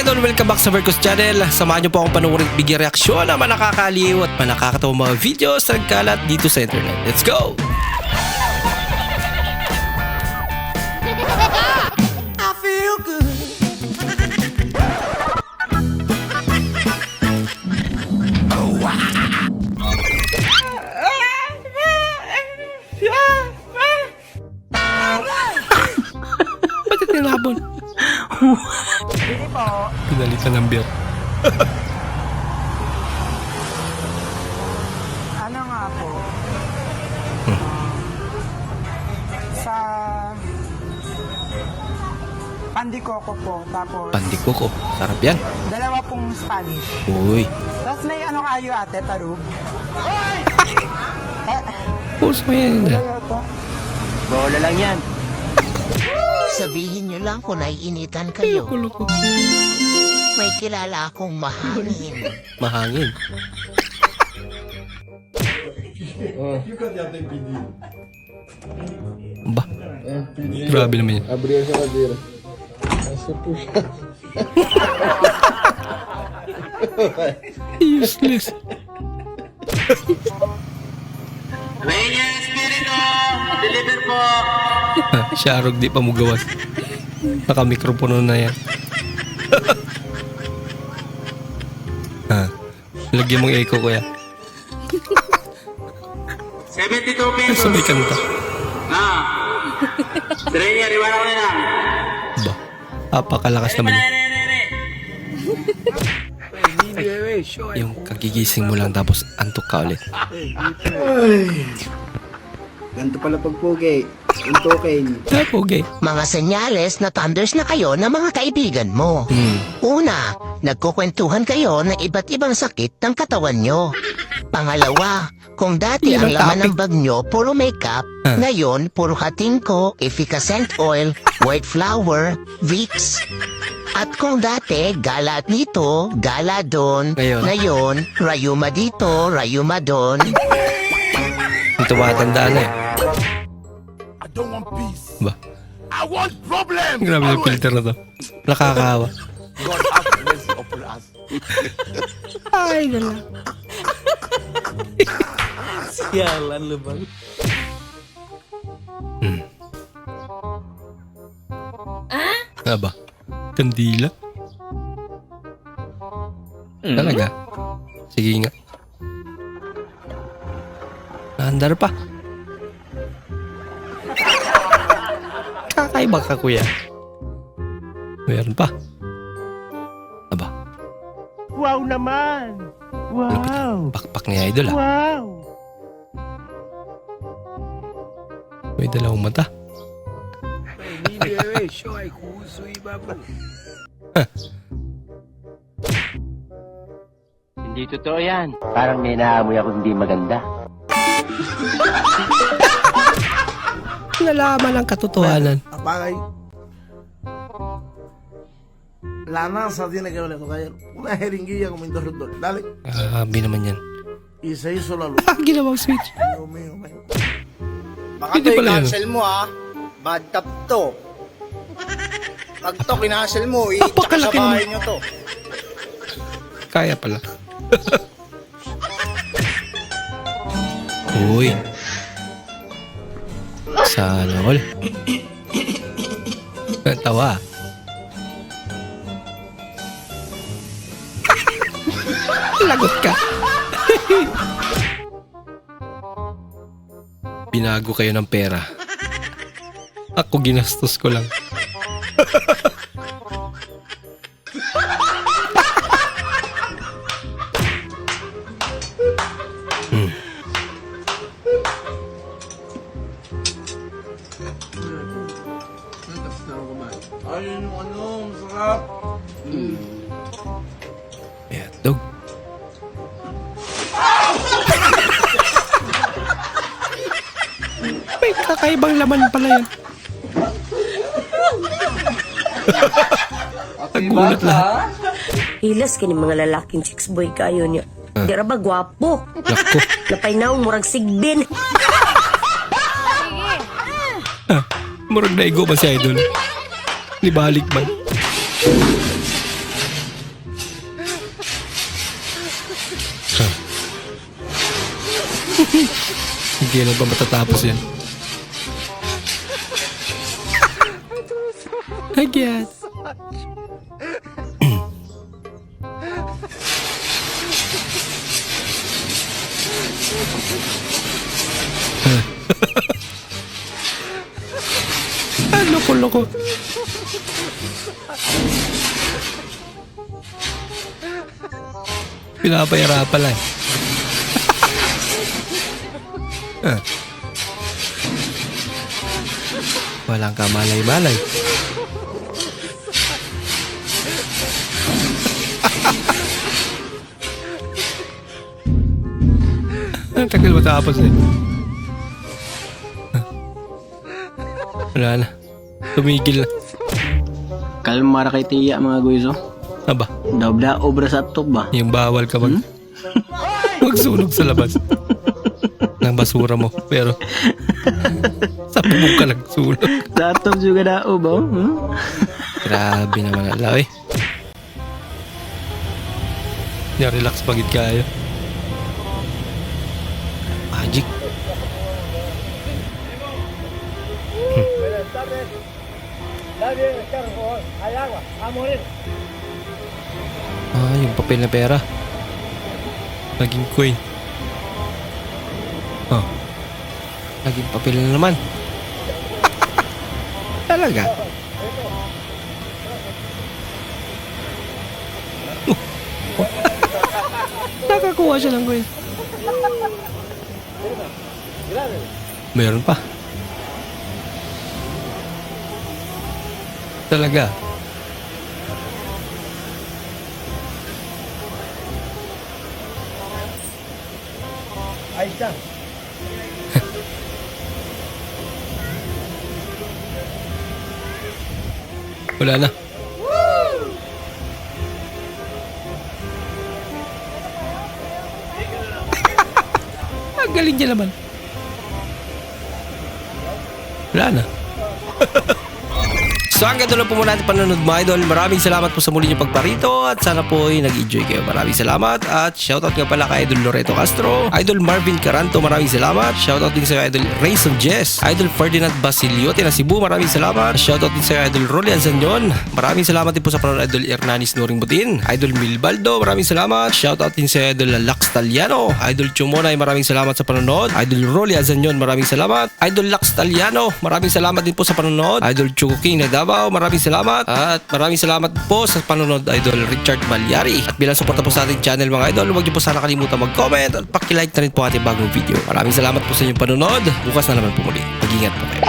idol, welcome back sa Vercos Channel. Samahan niyo po akong panuorin at bigyan reaksyon na manakakaliw at manakakatawang mga videos na nagkalat dito sa internet. Let's go! I feel good. Oh, wow. Ba't ito nilabon? Hindi po. Pinalitan ng beer. Ano nga po? Sa Pandikoko po. Tapos Pandiko ko. Sarap yan. dalawa pong Spanish. Uy. Tapos may ano kayo ate, tarug? Puso mo yan. Bola lang yan. Sabihin nyo lang kung naiinitan kayo. Kulo ko. May kilala akong mahangin. Mahangin. Ba? Grabe naman yan. Abrir sa kabir. Asa po siya? Useless. Rainier Espiritu, deliver po. Sharog di pa mo gawas. Naka-mikropono na yan. Lagyan mong echo kuya. 72 pesos. Sabay kanta. Rainier, iwanan ko na lang. Ba? Apakalakas naman yun. Yung kagigising mo lang tapos antok ka ulit. Ganito pala pagpugi. Untukin. Okay. Mga senyales na thunders na kayo ng mga kaibigan mo. Una, nagkukwentuhan kayo ng iba't ibang sakit ng katawan nyo. Pangalawa, kung dati Yan ang ang laman topic. ng bag nyo puro makeup, ngayon puro hatingko, efficacent oil, white flour, Vicks. At kung dati, gala dito, gala doon, Ngayon? rayuma dito, rayuma doon. Ito matandaan na eh. I don't want peace. Ba? I want problems. Grabe yung filter na to. Nakakahawa. God have mercy upon us. Ay, nala. Sialan lu bang. Nga ba? Kandila? Talaga? Sige nga. Naandar pa. Kakaiba ka kuya. Meron pa. Aba, Wow naman! Wow! pakpak ni idol ah. Wow! May dalawang mata. Hindi totoo yan. Parang may naamoy ako hindi maganda. Nalaman ang katotohanan. Apagay. Lana sa tiene que valer tocar una jeringuilla como interruptor. Dale. Grabe naman yan. Y se hizo la luz. Ginawang switch. Dios mío, man. Baka Hindi to pala yun. i-cancel mo ha. Bad tap to. Pag to kinancel mo, i-check sa Napakalaki bahay naman. nyo to. Kaya pala. Uy. Sana all. Tawa. Lagot ka. Binago kayo ng pera. Ako ginastos ko lang. Ay, yung ano, masarap. May hotdog. May kakaibang laman pala yan. Nagulat lahat. Hilas kini mga lalaking chicks boy kayo niya. Di ra ba gwapo? Naku. Napay naong murag sigbin. Murag naigo ba si Idol? Libalik man. Hindi na ba matatapos yan? I guess. Loko-loko. Pinapayara pala eh. Walang kamalay-malay. Ang tagal matapos eh. Wala na. Tumigil na. Kalmar kay tiya mga guys, oh. Aba, Dobla obra sa top ba? yung bawal ka magsunog sa labas ng basura mo. Pero sa bubong ka nagsunog. Sa top juga dao ba? Grabe naman ala eh. Relax pagit kayo. Magic. Yung papel na pera. Naging coin. Oh. Naging papel na naman. Talaga? Nakakuha siya ng coin. Meron pa. Talaga. Wala na. Ang galing niya naman. Wala na. So hanggang doon lang po muna natin panonood mga idol. Maraming salamat po sa muli niyong pagparito at sana po ay nag-enjoy kayo. Maraming salamat at shoutout nga pala kay Idol Loreto Castro, Idol Marvin Caranto, maraming salamat. Shoutout din sa Idol Rayson Jess, Idol Ferdinand Basiliote na Cebu, maraming salamat. Shoutout din sa Idol Rolian Sanyon. Maraming salamat din po sa panonood Idol Hernanis Nuring Butin, Idol Milbaldo, maraming salamat. Shoutout din sa Idol Lax Taliano, Idol Chumonay, maraming salamat sa panonood. Idol Rolian Sanyon, maraming salamat. Idol Lax Taliano, maraming salamat din po sa panonood. Idol Chuko King na Davao, maraming salamat. At maraming salamat po sa panonood Idol Richard Balyari. At bilang suporta po sa ating channel mga idol, huwag niyo po sana kalimutan mag-comment at paki-like na rin po ating bagong video. Maraming salamat po sa inyong panonood. Bukas na naman po muli. Mag-ingat po kayo.